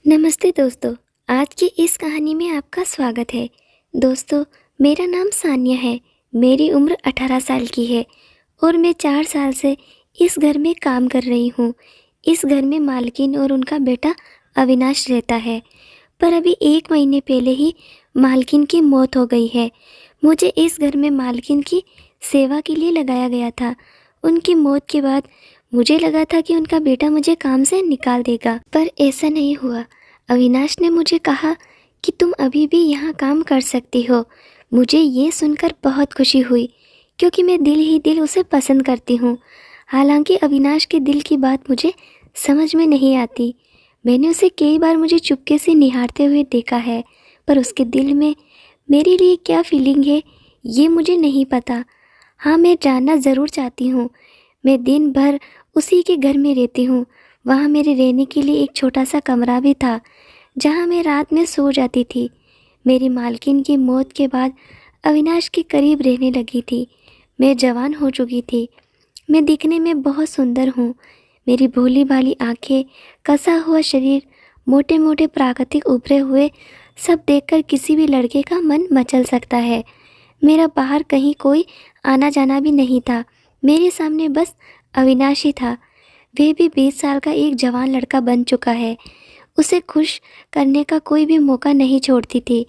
नमस्ते दोस्तों। आज की इस कहानी में आपका स्वागत है। दोस्तों, मेरा नाम सानिया है। मेरी उम्र 18 साल की है और मैं 4 साल से इस घर में काम कर रही हूँ। इस घर में मालकिन और उनका बेटा अविनाश रहता है, पर अभी 1 महीने पहले ही मालकिन की मौत हो गई है। मुझे इस घर में मालकिन की सेवा के लिए लगाया गया था। उनकी मौत के बाद मुझे लगा था कि उनका बेटा मुझे काम से निकाल देगा, पर ऐसा नहीं हुआ। अविनाश ने मुझे कहा कि तुम अभी भी यहाँ काम कर सकती हो। मुझे ये सुनकर बहुत खुशी हुई, क्योंकि मैं दिल ही दिल उसे पसंद करती हूँ। हालांकि अविनाश के दिल की बात मुझे समझ में नहीं आती। मैंने उसे कई बार मुझे चुपके से निहारते हुए देखा है, पर उसके दिल में मेरे लिए क्या फीलिंग है ये मुझे नहीं पता। हाँ, मैं जानना ज़रूर चाहती हूँ। मैं दिन भर उसी के घर में रहती हूँ। वहाँ मेरे रहने के लिए एक छोटा सा कमरा भी था, जहाँ मैं रात में सो जाती थी। मेरी मालकिन की मौत के बाद अविनाश के करीब रहने लगी थी। मैं जवान हो चुकी थी। मैं दिखने में बहुत सुंदर हूँ। मेरी भोली भाली आँखें, कसा हुआ शरीर, मोटे मोटे प्राकृतिक उभरे हुए, सब देखकर किसी भी लड़के का मन मचल सकता है। मेरा बाहर कहीं कोई आना जाना भी नहीं था। मेरे सामने बस अविनाश ही था। वह भी 20 साल का एक जवान लड़का बन चुका है। उसे खुश करने का कोई भी मौका नहीं छोड़ती थी,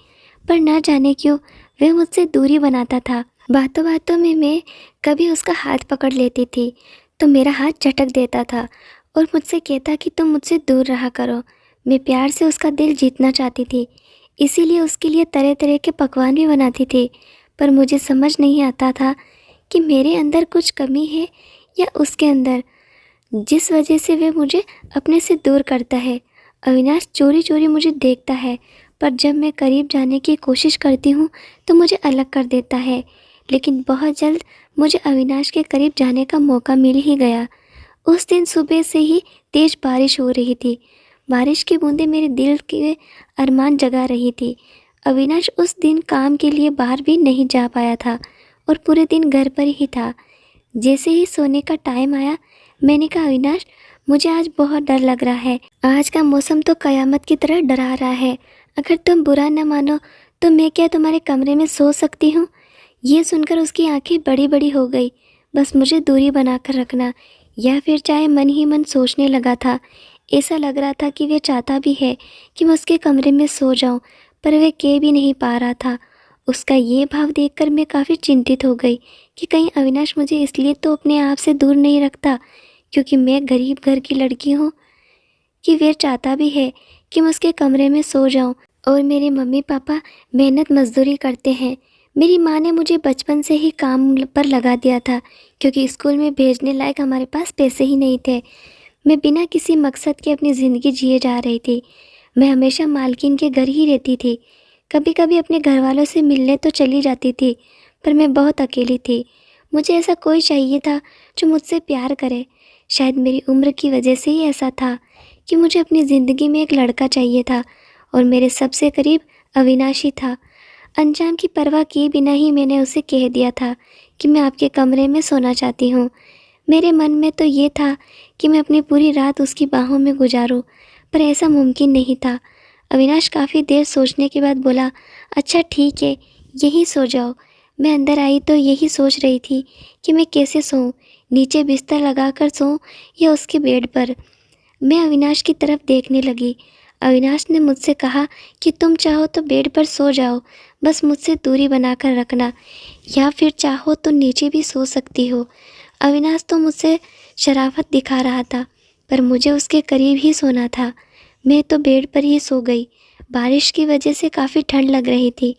पर न जाने क्यों वह मुझसे दूरी बनाता था। बातों बातों में मैं कभी उसका हाथ पकड़ लेती थी तो मेरा हाथ झटक देता था और मुझसे कहता कि तुम मुझसे दूर रहा करो। मैं प्यार से उसका दिल जीतना चाहती थी, इसीलिए उसके लिए तरह तरह के पकवान भी बनाती थी। पर मुझे समझ नहीं आता था कि मेरे अंदर कुछ कमी है या उसके अंदर, जिस वजह से वह मुझे अपने से दूर करता है। अविनाश चोरी चोरी मुझे देखता है, पर जब मैं करीब जाने की कोशिश करती हूँ तो मुझे अलग कर देता है। लेकिन बहुत जल्द मुझे अविनाश के करीब जाने का मौका मिल ही गया। उस दिन सुबह से ही तेज बारिश हो रही थी। बारिश की बूंदें मेरे दिल के अरमान जगा रही थी। अविनाश उस दिन काम के लिए बाहर भी नहीं जा पाया था और पूरे दिन घर पर ही था। जैसे ही सोने का टाइम आया, मैंने कहा, अविनाश, मुझे आज बहुत डर लग रहा है। आज का मौसम तो कयामत की तरह डरा रहा है। अगर तुम बुरा न मानो तो मैं क्या तुम्हारे कमरे में सो सकती हूँ? ये सुनकर उसकी आंखें बड़ी बड़ी हो गई। बस मुझे दूरी बनाकर रखना, या फिर चाहे मन ही मन सोचने लगा था। ऐसा लग रहा था कि वह चाहता भी है कि मैं उसके कमरे में सो जाऊं, पर वह कह भी नहीं पा रहा था। उसका ये भाव देखकर मैं काफ़ी चिंतित हो गई कि कहीं अविनाश मुझे इसलिए तो अपने आप से दूर नहीं रखता क्योंकि मैं गरीब घर की लड़की हूँ, कि वह चाहता भी है कि मैं उसके कमरे में सो जाऊं। और मेरे मम्मी पापा मेहनत मजदूरी करते हैं। मेरी माँ ने मुझे बचपन से ही काम पर लगा दिया था, क्योंकि स्कूल में भेजने लायक हमारे पास पैसे ही नहीं थे। मैं बिना किसी मकसद के अपनी ज़िंदगी जिए जा रही थी। मैं हमेशा मालकिन के घर ही रहती थी। कभी कभी अपने घर वालों से मिलने तो चली जाती थी, पर मैं बहुत अकेली थी। मुझे ऐसा कोई चाहिए था जो मुझसे प्यार करे। शायद मेरी उम्र की वजह से ही ऐसा था कि मुझे अपनी ज़िंदगी में एक लड़का चाहिए था, और मेरे सबसे करीब अविनाशी था। अंजाम की परवाह किए बिना ही मैंने उसे कह दिया था कि मैं आपके कमरे में सोना चाहती हूँ। मेरे मन में तो ये था कि मैं अपनी पूरी रात उसकी बाहों में गुजारूं, पर ऐसा मुमकिन नहीं था। अविनाश काफ़ी देर सोचने के बाद बोला, अच्छा ठीक है, यहीं सो जाओ। मैं अंदर आई तो यही सोच रही थी कि मैं कैसे सोऊं, नीचे बिस्तर लगाकर सोऊं या उसके बेड पर। मैं अविनाश की तरफ देखने लगी। अविनाश ने मुझसे कहा कि तुम चाहो तो बेड पर सो जाओ, बस मुझसे दूरी बनाकर रखना, या फिर चाहो तो नीचे भी सो सकती हो। अविनाश तो मुझसे शराफत दिखा रहा था, पर मुझे उसके करीब ही सोना था। मैं तो बेड पर ही सो गई। बारिश की वजह से काफ़ी ठंड लग रही थी,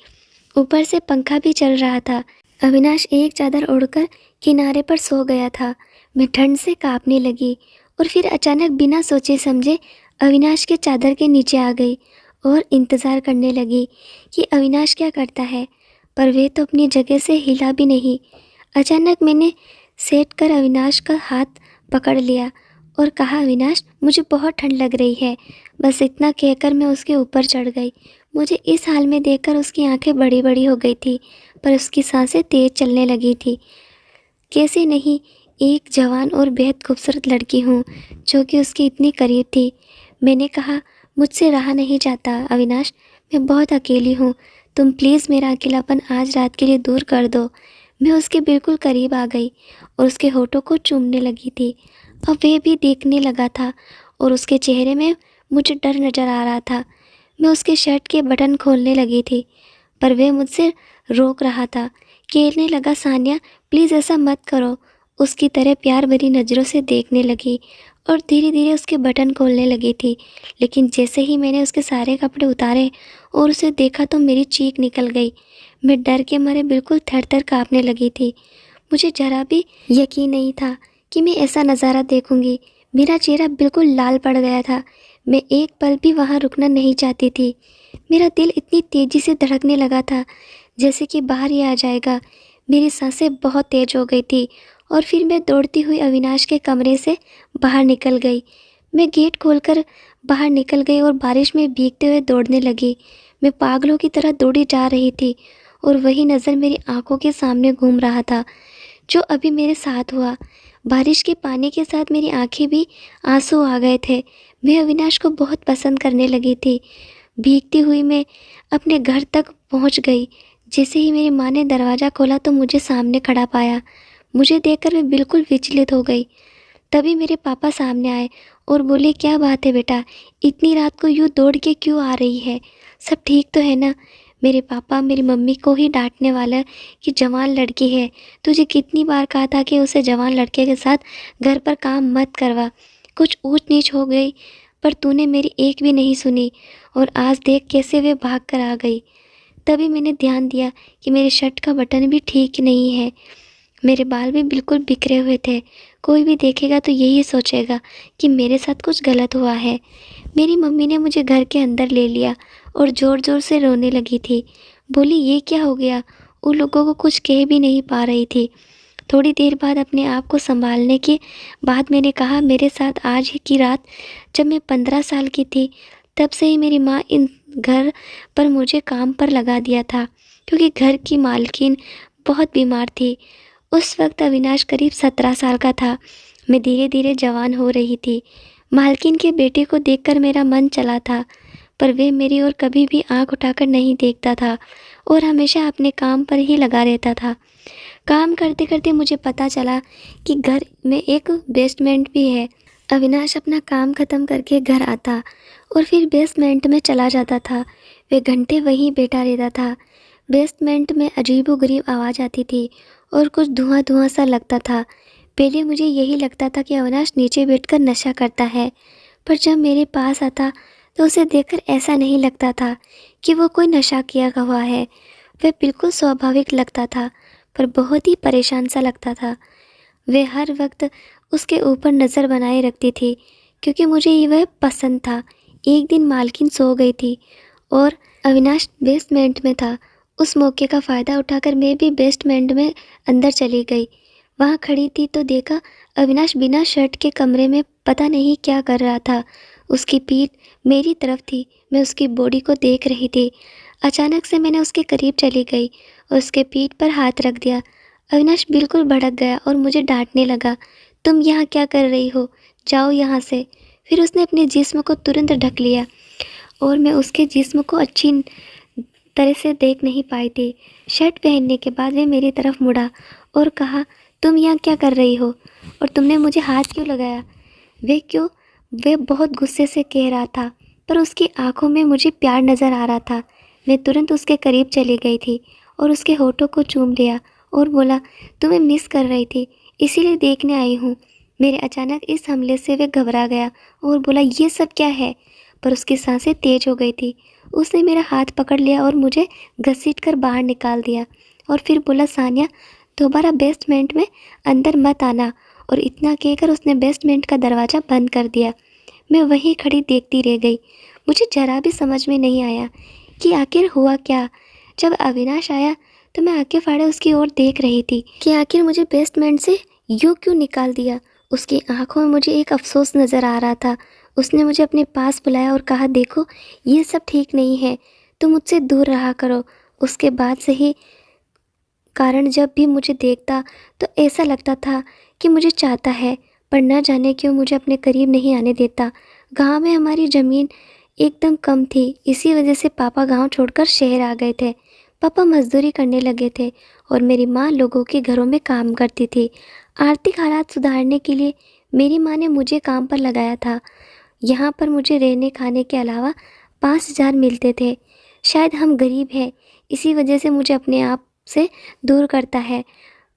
ऊपर से पंखा भी चल रहा था। अविनाश एक चादर ओढ़कर किनारे पर सो गया था। मैं ठंड से कांपने लगी और फिर अचानक बिना सोचे समझे अविनाश के चादर के नीचे आ गई और इंतज़ार करने लगी कि अविनाश क्या करता है, पर वह तो अपनी जगह से हिला भी नहीं। अचानक मैंने सेट कर अविनाश का हाथ पकड़ लिया और कहा, अविनाश, मुझे बहुत ठंड लग रही है। बस इतना कहकर मैं उसके ऊपर चढ़ गई। मुझे इस हाल में देखकर उसकी आंखें बड़ी बड़ी हो गई थी, पर उसकी सांसें तेज चलने लगी थी। कैसे नहीं, एक जवान और बेहद खूबसूरत लड़की हूँ जो कि उसके इतनी करीब थी। मैंने कहा, मुझसे रहा नहीं जाता अविनाश, मैं बहुत अकेली हूँ। तुम प्लीज़ मेरा अकेलापन आज रात के लिए दूर कर दो। मैं उसके बिल्कुल करीब आ गई और उसके होठों को चूमने लगी थी। अब वह भी देखने लगा था और उसके चेहरे में मुझे डर नज़र आ रहा था। मैं उसके शर्ट के बटन खोलने लगी थी पर वह मुझसे रोक रहा था। कहने लगा, सानिया प्लीज़ ऐसा मत करो। उसकी तरह प्यार भरी नज़रों से देखने लगी और धीरे धीरे उसके बटन खोलने लगी थी। लेकिन जैसे ही मैंने उसके सारे कपड़े उतारे और उसे देखा तो मेरी चीख निकल गई। मैं डर के मारे बिल्कुल थर थर काँपने लगी थी। मुझे ज़रा भी यकीन नहीं था कि मैं ऐसा नज़ारा देखूंगी। मेरा चेहरा बिल्कुल लाल पड़ गया था। मैं एक पल भी वहाँ रुकना नहीं चाहती थी। मेरा दिल इतनी तेज़ी से धड़कने लगा था जैसे कि बाहर ही आ जाएगा। मेरी सांसें बहुत तेज़ हो गई थी और फिर मैं दौड़ती हुई अविनाश के कमरे से बाहर निकल गई। मैं गेट खोलकर बाहर निकल गई और बारिश में भीगते हुए दौड़ने लगी। मैं पागलों की तरह दौड़ी जा रही थी और वही नज़र मेरी आंखों के सामने घूम रहा था जो अभी मेरे साथ हुआ। बारिश के पानी के साथ मेरी आंखें भी आंसू आ गए थे। मैं अविनाश को बहुत पसंद करने लगी थी। भीगती हुई मैं अपने घर तक पहुंच गई। जैसे ही मेरी माँ ने दरवाज़ा खोला तो मुझे सामने खड़ा पाया। मुझे देखकर मैं बिल्कुल विचलित हो गई। तभी मेरे पापा सामने आए और बोले, क्या बात है बेटा, इतनी रात को यूँ दौड़ के क्यों आ रही है? सब ठीक तो है ना? मेरे पापा मेरी मम्मी को ही डांटने वाला कि जवान लड़की है, तुझे कितनी बार कहा था कि उसे जवान लड़के के साथ घर पर काम मत करवा। कुछ ऊंच नीच हो गई पर तूने मेरी एक भी नहीं सुनी और आज देख कैसे वे भाग कर आ गई। तभी मैंने ध्यान दिया कि मेरे शर्ट का बटन भी ठीक नहीं है। मेरे बाल भी बिल्कुल बिखरे हुए थे। कोई भी देखेगा तो यही सोचेगा कि मेरे साथ कुछ गलत हुआ है। मेरी मम्मी ने मुझे घर के अंदर ले लिया और ज़ोर ज़ोर से रोने लगी थी। बोली, ये क्या हो गया? उन लोगों को कुछ कह भी नहीं पा रही थी। थोड़ी देर बाद अपने आप को संभालने के बाद मैंने कहा, मेरे साथ आज ही की रात जब मैं 15 साल की थी तब से ही मेरी माँ इन घर पर मुझे काम पर लगा दिया था क्योंकि घर की मालकिन बहुत बीमार थी। उस वक्त अविनाश करीब 17 साल का था। मैं धीरे धीरे जवान हो रही थी। मालकिन के बेटे को देखकर मेरा मन चला था पर वह मेरी ओर कभी भी आंख उठाकर नहीं देखता था और हमेशा अपने काम पर ही लगा रहता था। काम करते करते मुझे पता चला कि घर में एक बेसमेंट भी है। अविनाश अपना काम ख़त्म करके घर आता और फिर बेसमेंट में चला जाता था। वे घंटे वहीं बैठा रहता था। बेसमेंट में अजीबोगरीब आवाज़ आती थी और कुछ धुआं धुआं सा लगता था। पहले मुझे यही लगता था कि अविनाश नीचे बैठकर नशा करता है, पर जब मेरे पास आता तो उसे देखकर ऐसा नहीं लगता था कि वो कोई नशा किया हुआ है। वह बिल्कुल स्वाभाविक लगता था पर बहुत ही परेशान सा लगता था। वह हर वक्त उसके ऊपर नज़र बनाए रखती थी क्योंकि मुझे वह पसंद था। एक दिन मालकिन सो गई थी और अविनाश बेसमेंट में था। उस मौके का फ़ायदा उठाकर मैं भी बेसमेंट में अंदर चली गई। वहाँ खड़ी थी तो देखा अविनाश बिना शर्ट के कमरे में पता नहीं क्या कर रहा था। उसकी पीठ मेरी तरफ थी। मैं उसकी बॉडी को देख रही थी। अचानक से मैंने उसके करीब चली गई और उसके पीठ पर हाथ रख दिया। अविनाश बिल्कुल भड़क गया और मुझे डांटने लगा, तुम यहाँ क्या कर रही हो? जाओ यहाँ से। फिर उसने अपने जिस्म को तुरंत ढक लिया और मैं उसके जिस्म को अच्छी तरह से देख नहीं पाई थी। शर्ट पहनने के बाद वह मेरी तरफ मुड़ा और कहा, तुम यहाँ क्या कर रही हो और तुमने मुझे हाथ क्यों लगाया? वह बहुत गुस्से से कह रहा था पर उसकी आंखों में मुझे प्यार नज़र आ रहा था। मैं तुरंत उसके करीब चली गई थी और उसके होठों को चूम लिया और बोला, तुम्हें मिस कर रही थी इसीलिए देखने आई हूँ। मेरे अचानक इस हमले से वह घबरा गया और बोला, ये सब क्या है? पर उसकी सांसें तेज हो गई थी। उसने मेरा हाथ पकड़ लिया और मुझे घसीट कर बाहर निकाल दिया और फिर बोला, सानिया दोबारा बेसमेंट में अंदर मत आना। और इतना कहकर उसने बेसमेंट का दरवाज़ा बंद कर दिया। मैं वहीं खड़ी देखती रह गई। मुझे जरा भी समझ में नहीं आया कि आखिर हुआ क्या। जब अविनाश आया तो मैं आंखें फाड़े उसकी ओर देख रही थी कि आखिर मुझे बेसमेंट से यूँ क्यों निकाल दिया। उसकी आंखों में मुझे एक अफसोस नज़र आ रहा था। उसने मुझे अपने पास बुलाया और कहा, देखो ये सब ठीक नहीं है, तुम मुझसे दूर रहा करो। उसके बाद से ही कारण जब भी मुझे देखता तो ऐसा लगता था कि मुझे चाहता है पर न जाने क्यों मुझे अपने करीब नहीं आने देता। गांव में हमारी ज़मीन एकदम कम थी। इसी वजह से पापा गांव छोड़कर शहर आ गए थे। पापा मजदूरी करने लगे थे और मेरी माँ लोगों के घरों में काम करती थी। आर्थिक हालात सुधारने के लिए मेरी माँ ने मुझे काम पर लगाया था। यहाँ पर मुझे रहने खाने के अलावा 5,000 मिलते थे। शायद हम गरीब हैं, इसी वजह से मुझे अपने आप से दूर करता है।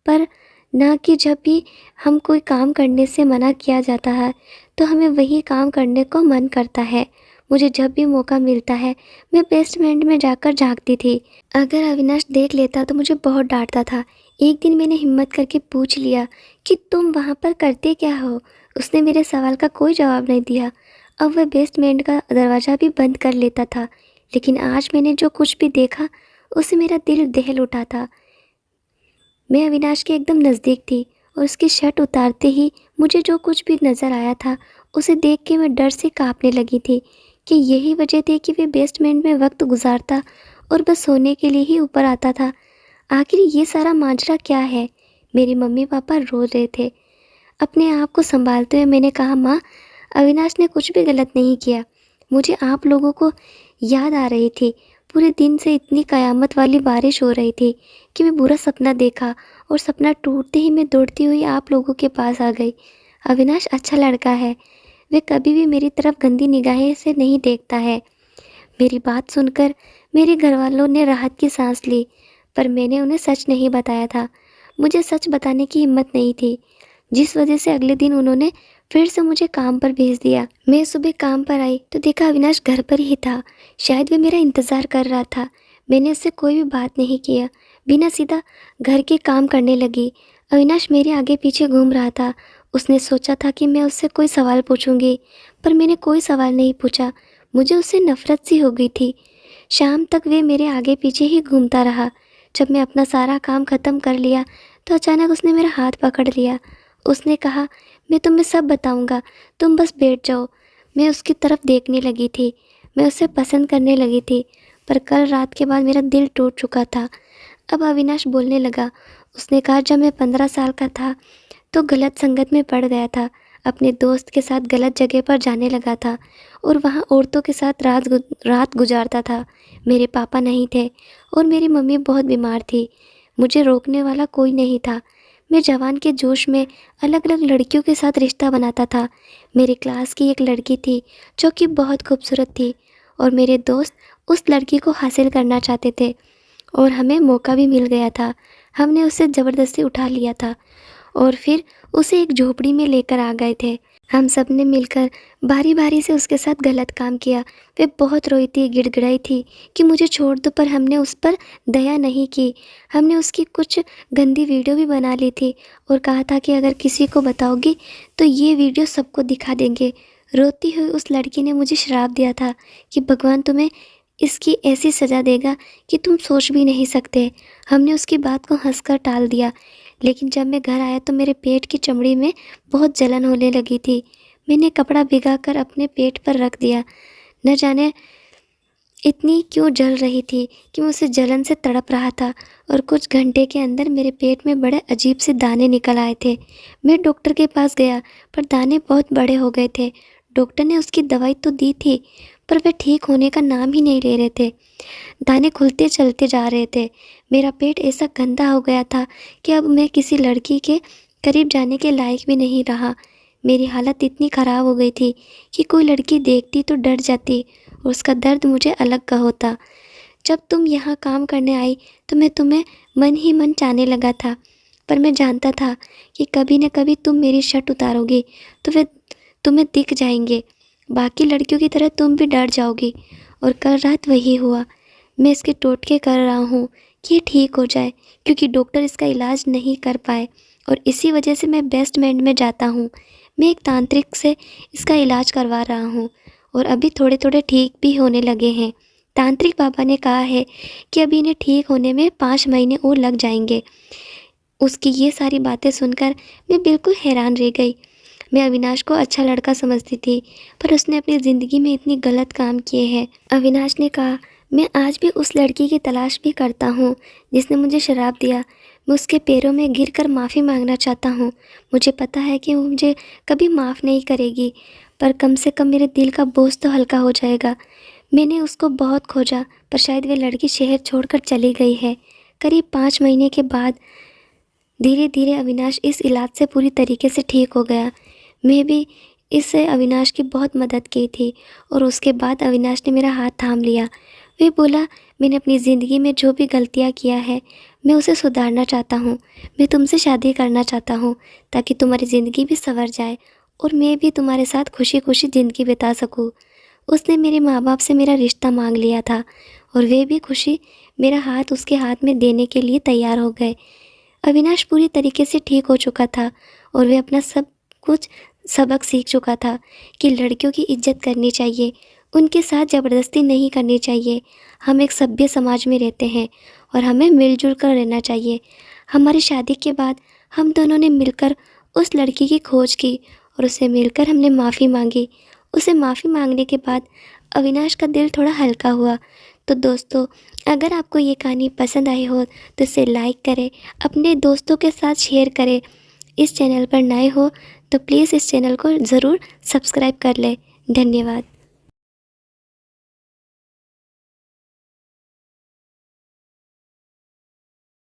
पर ना कि जब भी हम कोई काम करने से मना किया जाता है तो हमें वही काम करने को मन करता है। मुझे जब भी मौका मिलता है मैं बेसमेंट में जाकर झांकती थी। अगर अविनाश देख लेता तो मुझे बहुत डांटता था। एक दिन मैंने हिम्मत करके पूछ लिया कि तुम वहाँ पर करते क्या हो। उसने मेरे सवाल का कोई जवाब नहीं दिया। अब वह बेसमेंट का दरवाज़ा भी बंद कर लेता था। लेकिन आज मैंने जो कुछ भी देखा उससे मेरा दिल दहल उठा था। मैं अविनाश के एकदम नज़दीक थी और उसकी शर्ट उतारते ही मुझे जो कुछ भी नज़र आया था उसे देख के मैं डर से कांपने लगी थी कि यही वजह थी कि वे बेसमेंट में वक्त गुजारता और बस सोने के लिए ही ऊपर आता था। आखिर ये सारा माजरा क्या है? मेरे मम्मी पापा रो रहे थे। अपने आप को संभालते हुए मैंने कहा, माँ, अविनाश ने कुछ भी गलत नहीं किया। मुझे आप लोगों को याद आ रही थी। पूरे दिन से इतनी कयामत वाली बारिश हो रही थी कि मैं बुरा सपना देखा और सपना टूटते ही मैं दौड़ती हुई आप लोगों के पास आ गई। अविनाश अच्छा लड़का है, वह कभी भी मेरी तरफ गंदी निगाहें से नहीं देखता है। मेरी बात सुनकर मेरे घर वालों ने राहत की सांस ली, पर मैंने उन्हें सच नहीं बताया था। मुझे सच बताने की हिम्मत नहीं थी, जिस वजह से अगले दिन उन्होंने फिर से मुझे काम पर भेज दिया। मैं सुबह काम पर आई तो देखा अविनाश घर पर ही था। शायद वह मेरा इंतज़ार कर रहा था। मैंने उससे कोई भी बात नहीं किया, बिना सीधा घर के काम करने लगी। अविनाश मेरे आगे पीछे घूम रहा था। उसने सोचा था कि मैं उससे कोई सवाल पूछूंगी, पर मैंने कोई सवाल नहीं पूछा। मुझे उससे नफ़रत सी हो गई थी। शाम तक वे मेरे आगे पीछे ही घूमता रहा। जब मैं अपना सारा काम ख़त्म कर लिया तो अचानक उसने मेरा हाथ पकड़ लिया। उसने कहा, मैं तुम्हें सब बताऊंगा, तुम बस बैठ जाओ। मैं उसकी तरफ देखने लगी थी। मैं उसे पसंद करने लगी थी, पर कल रात के बाद मेरा दिल टूट चुका था। अब अविनाश बोलने लगा। उसने कहा, जब मैं 15 साल का था तो गलत संगत में पड़ गया था। अपने दोस्त के साथ गलत जगह पर जाने लगा था और वहाँ औरतों के साथ रात गुजारता था। मेरे पापा नहीं थे और मेरी मम्मी बहुत बीमार थी। मुझे रोकने वाला कोई नहीं था। मैं जवान के जोश में अलग अलग लड़कियों के साथ रिश्ता बनाता था। मेरी क्लास की एक लड़की थी जो कि बहुत खूबसूरत थी और मेरे दोस्त उस लड़की को हासिल करना चाहते थे और हमें मौका भी मिल गया था। हमने उसे ज़बरदस्ती उठा लिया था और फिर उसे एक झोपड़ी में लेकर आ गए थे। हम सब ने मिलकर बारी बारी से उसके साथ गलत काम किया। वे बहुत रोई थी, गिड़गिड़ाई थी कि मुझे छोड़ दो, पर हमने उस पर दया नहीं की। हमने उसकी कुछ गंदी वीडियो भी बना ली थी और कहा था कि अगर किसी को बताओगी तो ये वीडियो सबको दिखा देंगे। रोती हुई उस लड़की ने मुझे श्राप दिया था कि भगवान तुम्हें इसकी ऐसी सज़ा देगा कि तुम सोच भी नहीं सकते। हमने उसकी बात को हंसकर टाल दिया, लेकिन जब मैं घर आया तो मेरे पेट की चमड़ी में बहुत जलन होने लगी थी। मैंने कपड़ा भिगाकर अपने पेट पर रख दिया। न जाने इतनी क्यों जल रही थी कि मैं उसे जलन से तड़प रहा था और कुछ घंटे के अंदर मेरे पेट में बड़े अजीब से दाने निकल आए थे। मैं डॉक्टर के पास गया, पर दाने बहुत बड़े हो गए थे। डॉक्टर ने उसकी दवाई तो दी थी, पर वे ठीक होने का नाम ही नहीं ले रहे थे। दाने खुलते चलते जा रहे थे। मेरा पेट ऐसा गंदा हो गया था कि अब मैं किसी लड़की के करीब जाने के लायक भी नहीं रहा। मेरी हालत इतनी ख़राब हो गई थी कि कोई लड़की देखती तो डर जाती और उसका दर्द मुझे अलग का होता। जब तुम यहाँ काम करने आई तो मैं तुम्हें मन ही मन चाहने लगा था, पर मैं जानता था कि कभी न कभी तुम मेरी शर्ट उतारोगी तो वे तुम्हें दिख जाएंगे। बाकी लड़कियों की तरह तुम भी डर जाओगी, और कल रात वही हुआ। मैं इसके टोटके कर रहा हूँ कि ये ठीक हो जाए, क्योंकि डॉक्टर इसका इलाज नहीं कर पाए और इसी वजह से मैं बेसमेंट में जाता हूँ। मैं एक तांत्रिक से इसका इलाज करवा रहा हूँ और अभी थोड़े थोड़े ठीक भी होने लगे हैं। तांत्रिक बाबा ने कहा है कि अभी इन्हें ठीक होने में 5 महीने और लग जाएंगे। उसकी ये सारी बातें सुनकर मैं बिल्कुल हैरान रह गई। मैं अविनाश को अच्छा लड़का समझती थी, पर उसने अपनी ज़िंदगी में इतनी गलत काम किए हैं। अविनाश ने कहा, मैं आज भी उस लड़की की तलाश भी करता हूँ जिसने मुझे शराब दिया। मैं उसके पैरों में गिरकर माफ़ी मांगना चाहता हूँ। मुझे पता है कि वो मुझे कभी माफ़ नहीं करेगी, पर कम से कम मेरे दिल का बोझ तो हल्का हो जाएगा। मैंने उसको बहुत खोजा, पर शायद वे लड़की शहर छोड़कर चली गई है। करीब 5 महीने के बाद धीरे धीरे अविनाश इस इलाज से पूरी तरीके से ठीक हो गया। मैं भी इससे अविनाश की बहुत मदद की थी और उसके बाद अविनाश ने मेरा हाथ थाम लिया। वे बोला, मैंने अपनी ज़िंदगी में जो भी गलतियाँ किया है मैं उसे सुधारना चाहता हूँ। मैं तुमसे शादी करना चाहता हूँ ताकि तुम्हारी ज़िंदगी भी संवर जाए और मैं भी तुम्हारे साथ खुशी खुशी ज़िंदगी बिता सकूँ। उसने मेरे माँ बाप से मेरा रिश्ता मांग लिया था और वे भी खुशी मेरा हाथ उसके हाथ में देने के लिए तैयार हो गए। अविनाश पूरी तरीके से ठीक हो चुका था और वे अपना सब कुछ सबक सीख चुका था कि लड़कियों की इज्जत करनी चाहिए, उनके साथ ज़बरदस्ती नहीं करनी चाहिए। हम एक सभ्य समाज में रहते हैं और हमें मिलजुल कर रहना चाहिए। हमारी शादी के बाद हम दोनों ने मिलकर उस लड़की की खोज की और उससे मिलकर हमने माफ़ी मांगी। उसे माफ़ी मांगने के बाद अविनाश का दिल थोड़ा हल्का हुआ। तो दोस्तों, अगर आपको ये कहानी पसंद आई हो तो इसे लाइक करें, अपने दोस्तों के साथ शेयर करें। इस चैनल पर नए हो तो प्लीज़ इस चैनल को ज़रूर सब्सक्राइब कर लें। धन्यवाद।